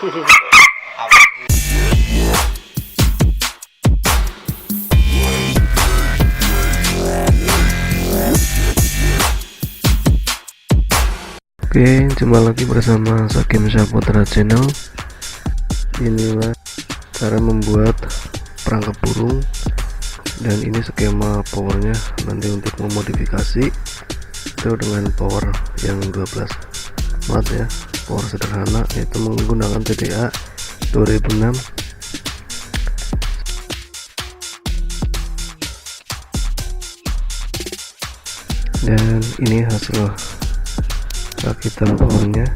Oke, jumpa lagi bersama Sakim Saputra Channel. Inilah cara membuat perangkap burung, dan ini skema powernya. Nanti untuk memodifikasi itu dengan power yang 12 watt ya, power sederhana, yaitu menggunakan TDA 2006. Dan ini hasil rakitan powernya,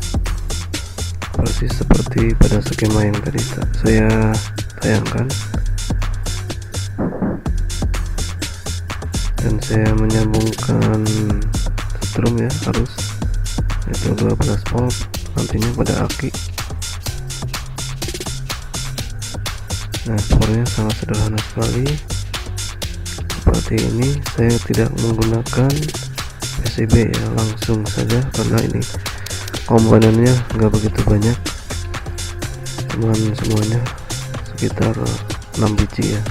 persis seperti pada skema yang tadi saya tayangkan. Dan saya menyambungkan strum ya, arus itu 12 volt nantinya pada aki. Nah, powernya sangat sederhana sekali seperti ini. Saya tidak menggunakan PCB ya, langsung saja, karena ini komponennya nggak begitu banyak, cuman semuanya sekitar 6 biji ya,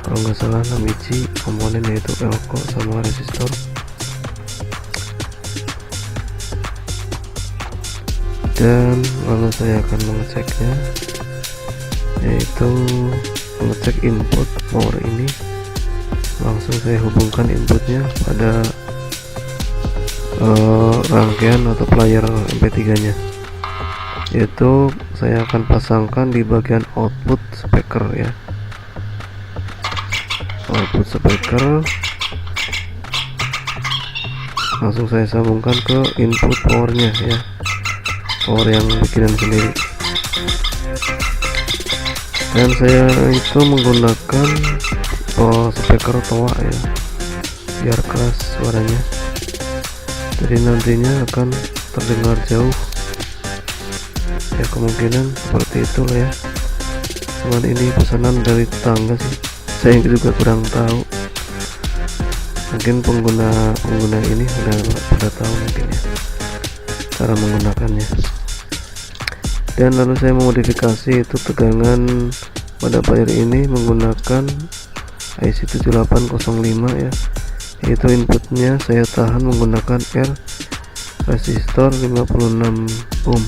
kalau nggak salah 6 biji komponen, yaitu elko sama resistor. Dan lalu saya akan mengeceknya, yaitu mengecek input power ini. Langsung saya hubungkan inputnya pada rangkaian atau player MP3 nya, yaitu saya akan pasangkan di bagian output speaker ya, output speaker. Langsung saya sambungkan ke input powernya ya, power yang bikinan sendiri. Dan saya itu menggunakan speaker toa ya, biar keras suaranya, jadi nantinya akan terdengar jauh ya, kemungkinan seperti itu lah ya. Cuman ini pesanan dari tetangga sih, saya juga kurang tahu, mungkin pengguna ini udah tahu mungkin ya cara menggunakannya. Dan lalu saya memodifikasi itu tegangan pada player ini menggunakan IC 7805 ya, yaitu inputnya saya tahan menggunakan R resistor 56 ohm,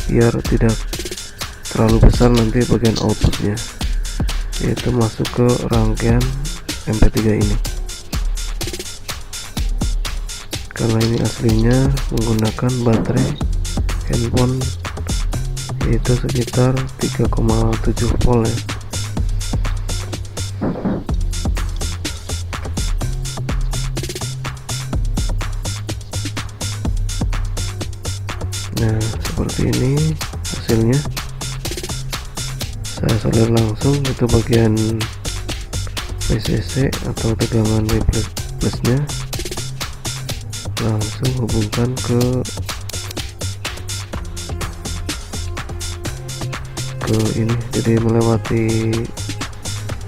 biar tidak terlalu besar nanti bagian outputnya, yaitu masuk ke rangkaian MP3 ini. Karena ini aslinya menggunakan baterai handphone, yaitu sekitar 3,7 volt ya. Nah, seperti ini hasilnya. Saya solder langsung itu bagian PCC atau tegangan plusnya, langsung hubungkan ke ini, jadi melewati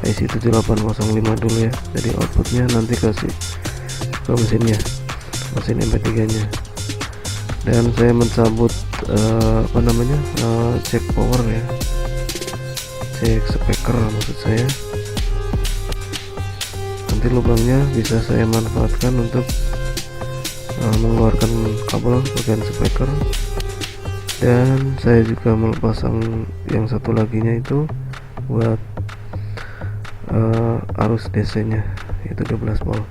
IC 7805 dulu ya. Jadi outputnya nanti kasih ke mesin MP3 nya. Dan saya mencabut cek power ya, cek speaker maksud saya. Nanti lubangnya bisa saya manfaatkan untuk mengeluarkan kabel bagian speaker. Dan saya juga melepasang yang satu laginya itu buat arus DC nya, yaitu 12 volt.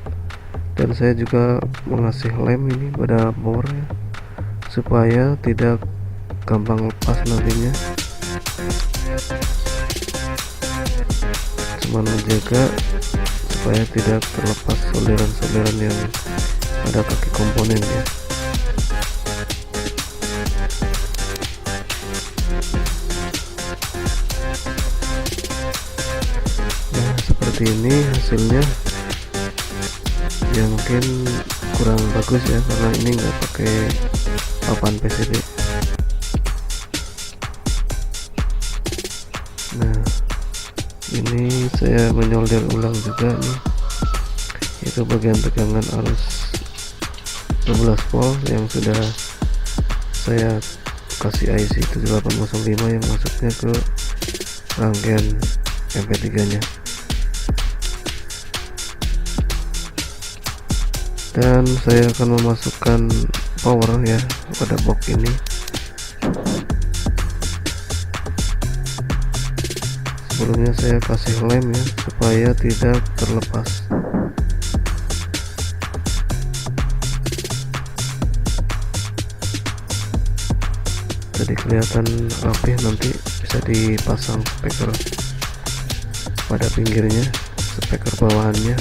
Dan saya juga mengasih lem ini pada power ya, supaya tidak gampang lepas nantinya, cuman menjaga supaya tidak terlepas solderan-solderan yang ada kaki komponen ya. Nah, seperti ini hasilnya. Ya mungkin kurang bagus ya, karena ini nggak pakai papan PCB. Nah, ini saya menyolder ulang juga nih, itu bagian tegangan arus 12 volt yang sudah saya kasih IC 7805 yang masuknya ke rangkaian MP3 nya. Dan saya akan memasukkan power ya pada box ini. Sebelumnya saya kasih lem ya supaya tidak terlepas. Jadi kelihatan rapih, nanti bisa dipasang speaker pada pinggirnya, speaker bawahannya.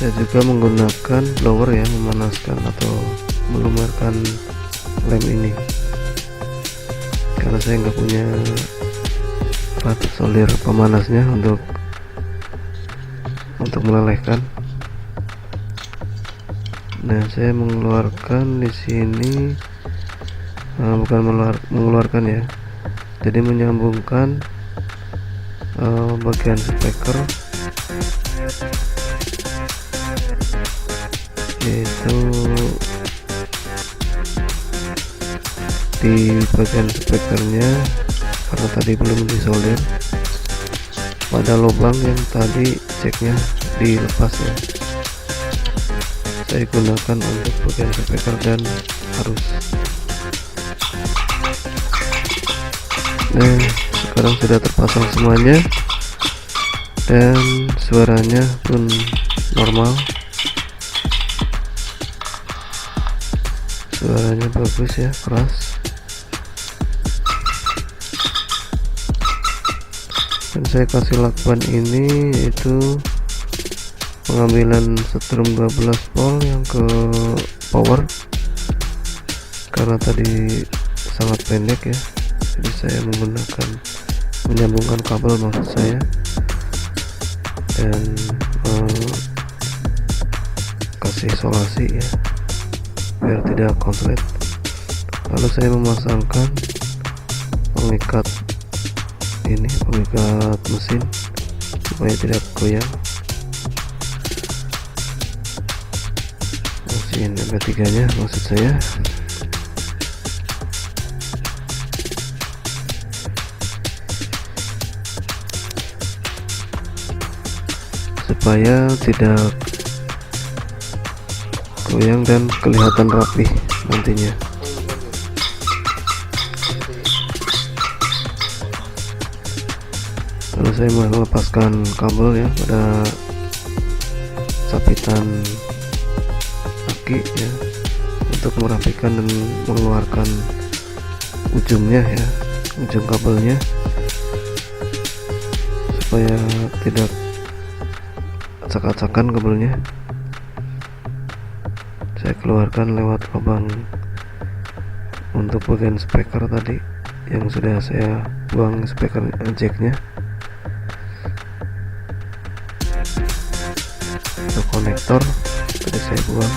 Saya juga menggunakan blower ya, memanaskan atau melumarkan lem ini, karena saya nggak punya alat solder pemanasnya untuk melelehkan. Nah, saya mengeluarkan di sini bukan mengeluarkan ya, jadi menyambungkan bagian speaker, yaitu di bagian speakernya, karena tadi belum disolder pada lubang yang tadi jacknya dilepas ya. Saya gunakan untuk bagian speaker dan arus. Nah, sekarang sudah terpasang semuanya dan suaranya pun normal. Suaranya bagus ya, keras. Dan saya kasih lakban ini yaitu pengambilan setrum 12 volt yang ke power, karena tadi sangat pendek ya, jadi saya menyambungkan kabel maksud saya, dan kasih isolasi ya biar tidak konslet. Lalu saya memasangkan pengikat mesin supaya tidak goyang, mesin MP3 nya maksud saya. Supaya tidak goyang dan kelihatan rapih nantinya. Lalu saya melepaskan kabel ya pada sapitan aki ya, untuk merapikan dan mengeluarkan ujungnya ya, ujung kabelnya, supaya tidak acak-acakan kabelnya. Saya keluarkan lewat lubang untuk bagian speaker tadi yang sudah saya buang speaker jacknya. Untuk konektor tadi saya buang.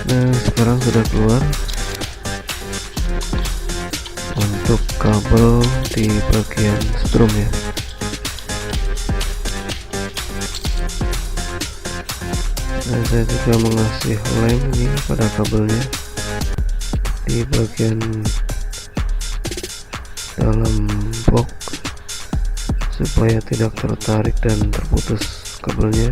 Nah, sekarang sudah keluar untuk kabel di bagian strum ya. Nah, saya juga mengasih lem ini pada kabelnya di bagian dalam box supaya tidak tertarik dan terputus kabelnya.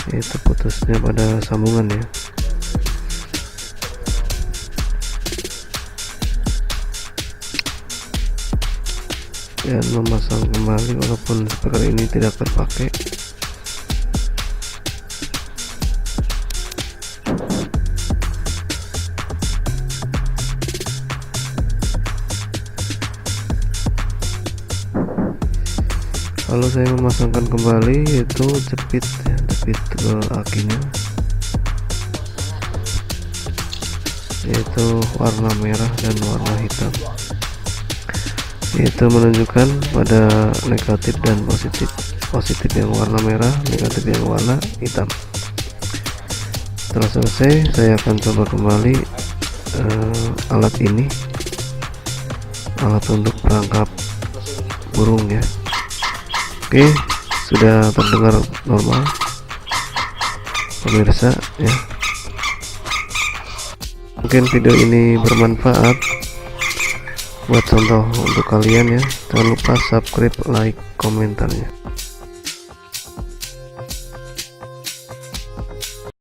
Ini terputusnya pada sambungan ya. Dan memasang kembali walaupun speaker ini tidak terpakai. Lalu saya memasangkan kembali, yaitu jepit ya, jepit ke akinya, yaitu warna merah dan warna hitam, yaitu menunjukkan pada negatif dan positif. Positif yang warna merah, negatif yang warna hitam. Setelah selesai, saya akan coba kembali alat ini, alat untuk perangkap burung ya. Oke, sudah terdengar normal pemirsa ya. Mungkin video ini bermanfaat buat contoh untuk kalian ya. Jangan lupa subscribe, like, komentarnya.